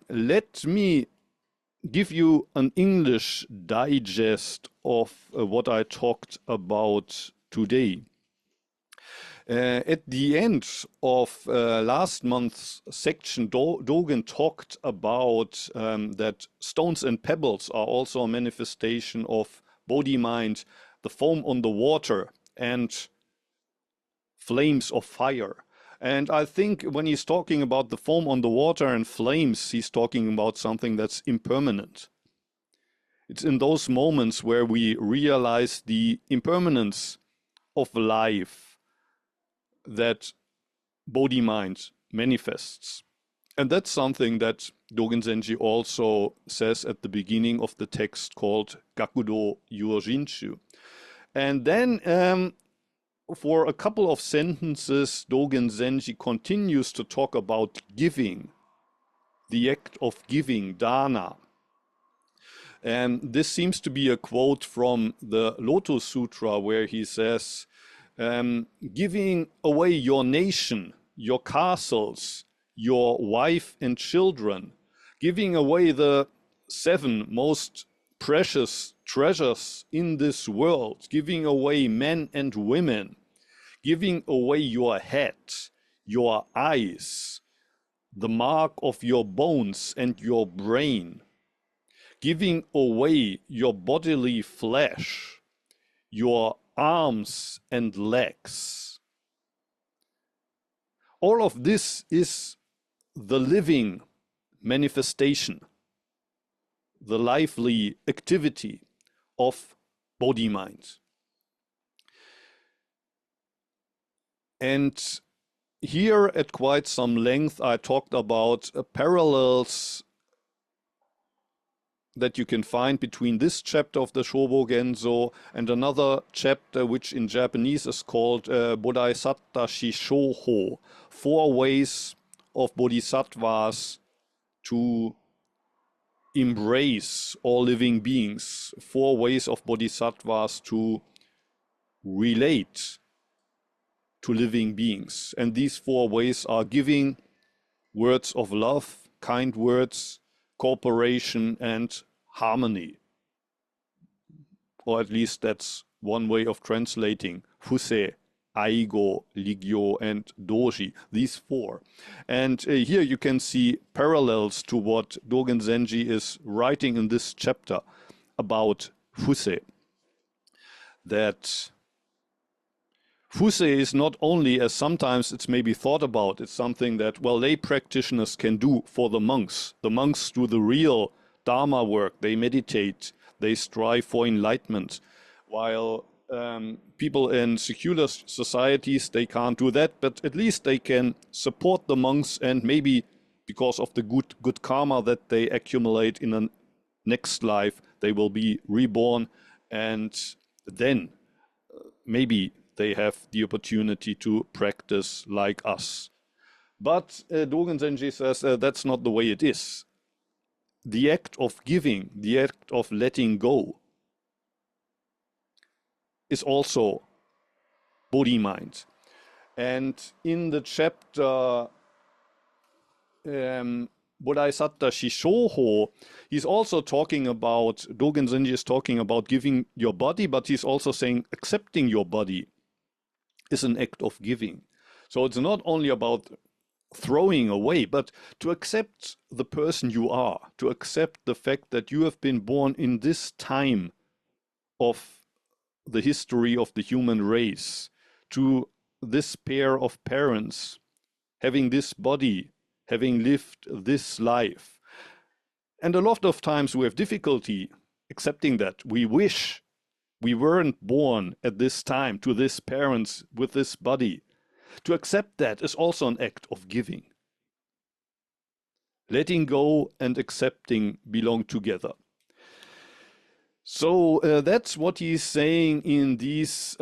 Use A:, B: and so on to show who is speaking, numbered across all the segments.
A: let me give you an English digest of what I talked about today. At the end of last month's section, Dogen talked about that stones and pebbles are also a manifestation of Bodhimind, the foam on the water, and flames of fire. And I think when he's talking about the foam on the water and flames, he's talking about something that's impermanent. It's in those moments where we realize the impermanence of life that Bodhimind manifests. And that's something that Dogen Zenji also says at the beginning of the text called Gakudo Yojinchu. And then for a couple of sentences, Dogen Zenji continues to talk about giving, the act of giving, dana. And this seems to be a quote from the Lotus Sutra, where he says, giving away your nation, your castles, your wife and children, giving away the 7 most precious treasures in this world, giving away men and women, giving away your head, your eyes, the mark of your bones and your brain, giving away your bodily flesh, your arms and legs. All of this is the living manifestation, the lively activity of Bodhimind. And here at quite some length I talked about parallels that you can find between this chapter of the Shobogenzo and another chapter which in Japanese is called Bodhisattva Shishoho, 4 ways of bodhisattvas to embrace all living beings, 4 ways of bodhisattvas to relate to living beings. And these 4 ways are giving, words of love, kind words, cooperation, and harmony. Or at least that's one way of translating Fuse, Aigo, Ligyo, and Doji, these 4. And here you can see parallels to what Dogen Zenji is writing in this chapter about Fuse. That Fuse is not only, as sometimes it's maybe thought about, it's something that, well, lay practitioners can do for the monks. The monks do the real Dharma work. They meditate, they strive for enlightenment, while people in secular societies, they can't do that, but at least they can support the monks, and maybe because of the good karma that they accumulate in a next life, they will be reborn, and then maybe they have the opportunity to practice like us. But Dogen Zenji says that's not the way it is. The act of giving, the act of letting go, is also Bodhimind. And in the chapter Bodhisattva Shishoho, he's also talking about, Dogen Zenji is talking about giving your body, but he's also saying accepting your body is an act of giving. So it's not only about throwing away, but to accept the person you are, to accept the fact that you have been born in this time of the history of the human race, to this pair of parents, having this body, having lived this life. And a lot of times we have difficulty accepting that. We wish we weren't born at this time to this parents with this body. To accept that is also an act of giving. Letting go and accepting belong together. So that's what he's saying in these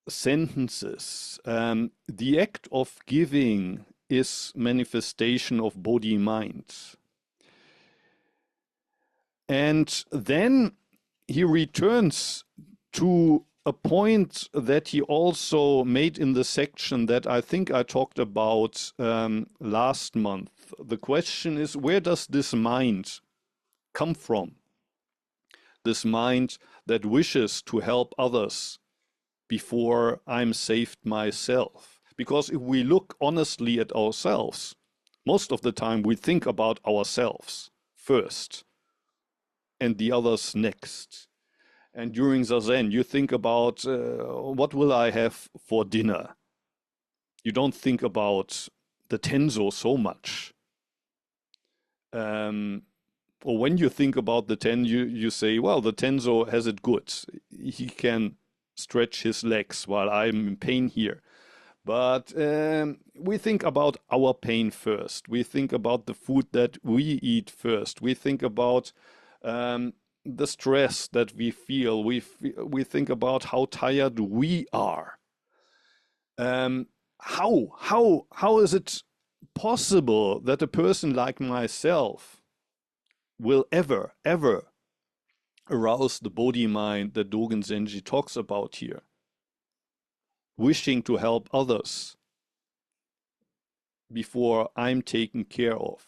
A: sentences. The act of giving is manifestation of Bodhimind. And then he returns to a point that he also made in the section that I think I talked about last month, with. The question is, where does this mind come from? This mind that wishes to help others before I'm saved myself. Because if we look honestly at ourselves, most of the time we think about ourselves first and the others next. And during Zazen, you think about what will I have for dinner? You don't think about the Tenzo so much. Or when you think about the Ten, you say, well, the Tenzo has it good. He can stretch his legs while I'm in pain here. But we think about our pain first. We think about the food that we eat first. We think about the stress that we feel. We think about how tired we are. How is it possible that a person like myself will ever arouse the Bodhi mind that Dogen Zenji talks about here? Wishing to help others before I'm taken care of.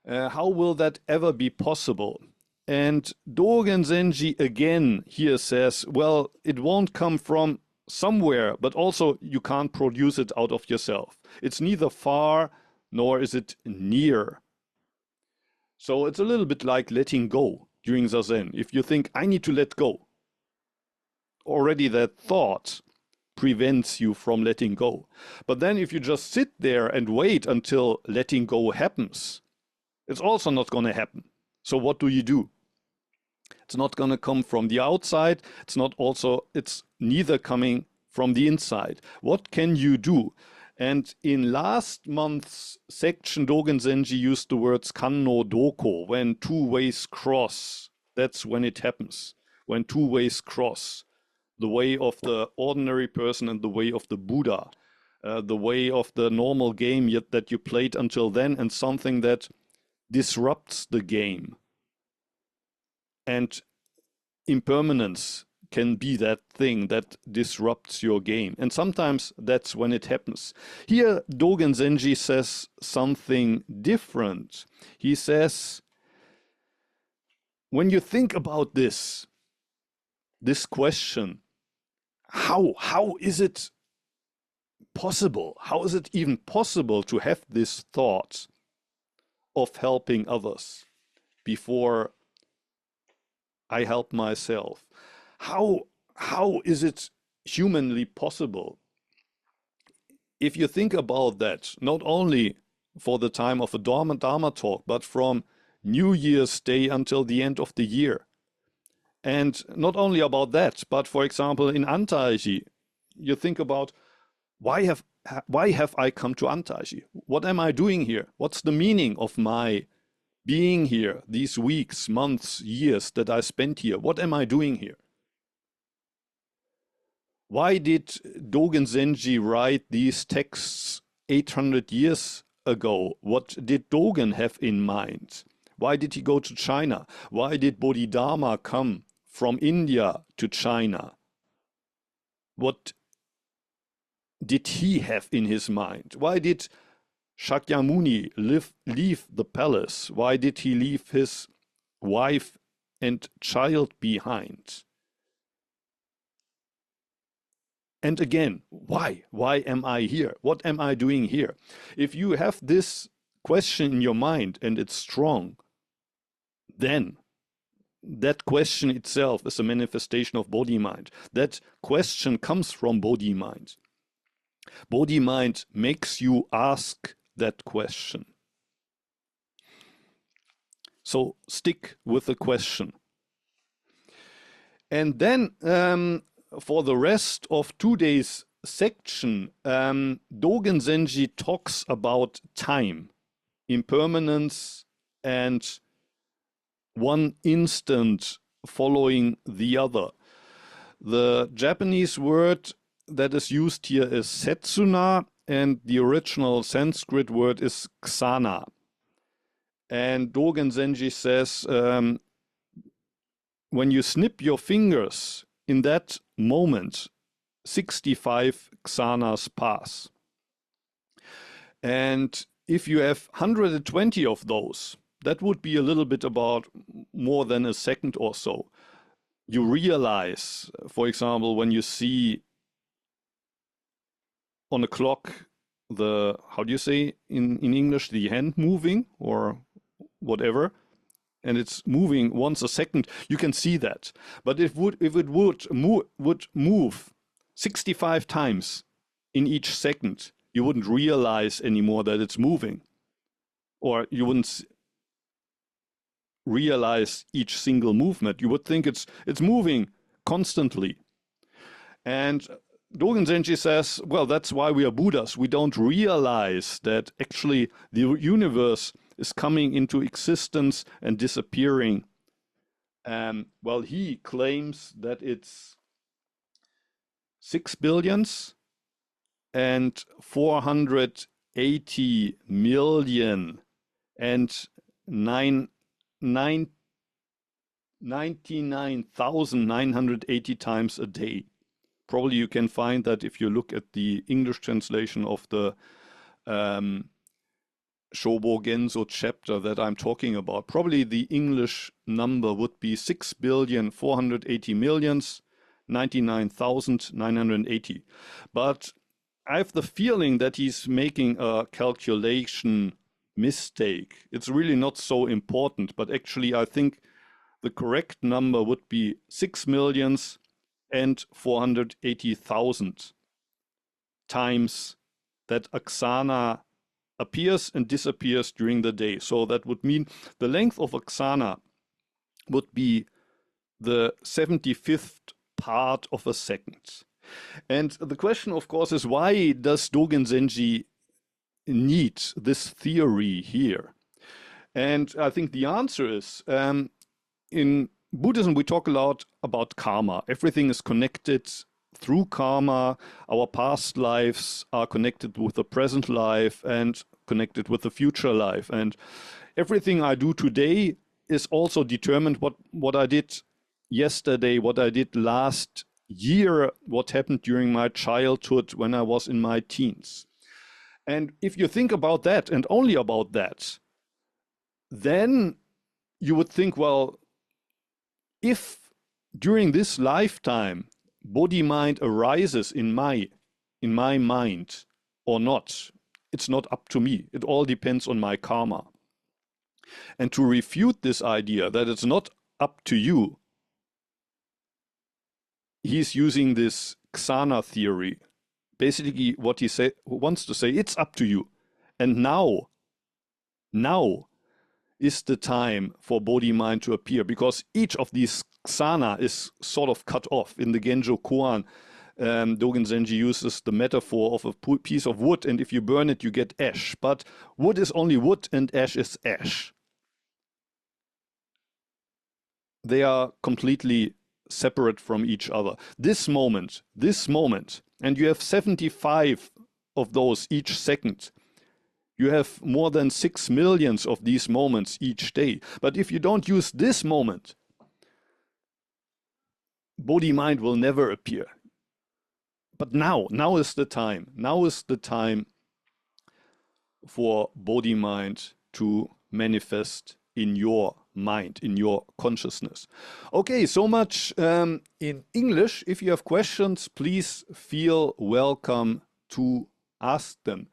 A: How will that ever be possible? And Dogen Zenji again here says, well, it won't come from somewhere, but also you can't produce it out of yourself. It's neither far nor is it near. So it's a little bit like letting go during Zazen. If you think, I need to let go, already that thought prevents you from letting go. But then if you just sit there and wait until letting go happens, it's also not going to happen. So what do? It's not going to come from the outside. It's neither coming from the inside. What can you do? And in last month's section, Dogen Zenji used the words kan no doko, when two ways cross. That's when it happens. When two ways cross. The way of the ordinary person and the way of the Buddha. The way of the normal game that you played until then, and something that disrupts the game. And impermanence can be that thing that disrupts your game. And sometimes that's when it happens. Here, Dogen Zenji says something different. He says, when you think about this question, how is it possible? How is it even possible to have this thought of helping others before I help myself? How is it humanly possible? If you think about that, not only for the time of a Dharma talk, but from New Year's Day until the end of the year. And not only about that, but for example, in Antaiji, you think about, why have I come to Antaiji? What am I doing here? What's the meaning of my being here, these weeks, months, years that I spent here? What am I doing here? Why did Dogen Zenji write these texts 800 years ago? What did Dogen have in mind? Why did he go to China? Why did Bodhidharma come from India to China? What did he have in his mind? Why did Shakyamuni leave the palace? Why did he leave his wife and child behind? And again, why? Why am I here? What am I doing here? If you have this question in your mind and it's strong, then that question itself is a manifestation of Bodhi mind. That question comes from Bodhi mind. Bodhi mind makes you ask that question. So stick with the question. And then for the rest of today's section, Dogen Zenji talks about time, impermanence, and one instant following the other. The Japanese word that is used here is setsuna, and the original Sanskrit word is ksana. And Dogen Zenji says, when you snip your fingers, in that moment, 65 ksanas pass. And if you have 120 of those, that would be a little bit about more than a second or so. You realize, for example, when you see on a clock the, how do you say in English, the hand moving or whatever, and it's moving once a second, you can see that. But if it would move 65 times in each second, you wouldn't realize anymore that it's moving, or you wouldn't realize each single movement. You would think it's moving constantly. And Dogen Zenji says, well, that's why we are Buddhas. We don't realize that actually the universe is coming into existence and disappearing. Well, he claims that it's 6 billions and 480 million and 99,980 times a day. Probably you can find that if you look at the English translation of the Shobogenzo chapter that I'm talking about. Probably the English number would be 6,480,099,980. But I have the feeling that he's making a calculation mistake. It's really not so important, but actually I think the correct number would be 6,480,000 times that Aksana appears and disappears during the day. So that would mean the length of Aksana would be the 75th part of a second. And the question, of course, is why does Dogen Zenji need this theory here? And I think the answer is, in Buddhism, we talk a lot about karma. Everything is connected through karma. Our past lives are connected with the present life and connected with the future life. And everything I do today is also determined what I did yesterday, what I did last year, what happened during my childhood when I was in my teens. And if you think about that and only about that, then you would think, well, if during this lifetime Bodhimind arises in my mind or not, it's not up to me. It all depends on my karma. And to refute this idea that it's not up to you, he's using this Ksana theory. Basically what he wants to say, it's up to you. And now is the time for Bodhimind to appear, because each of these Ksana is sort of cut off. In the Genjo Koan, Dogen Zenji uses the metaphor of a piece of wood, and if you burn it, you get ash. But wood is only wood and ash is ash. They are completely separate from each other. This moment, and you have 75 of those each second. You have more than 6 million of these moments each day. But if you don't use this moment, Bodhimind will never appear. But now is the time. Now is the time for Bodhimind to manifest in your mind, in your consciousness. Okay, so much in English. If you have questions, please feel welcome to ask them.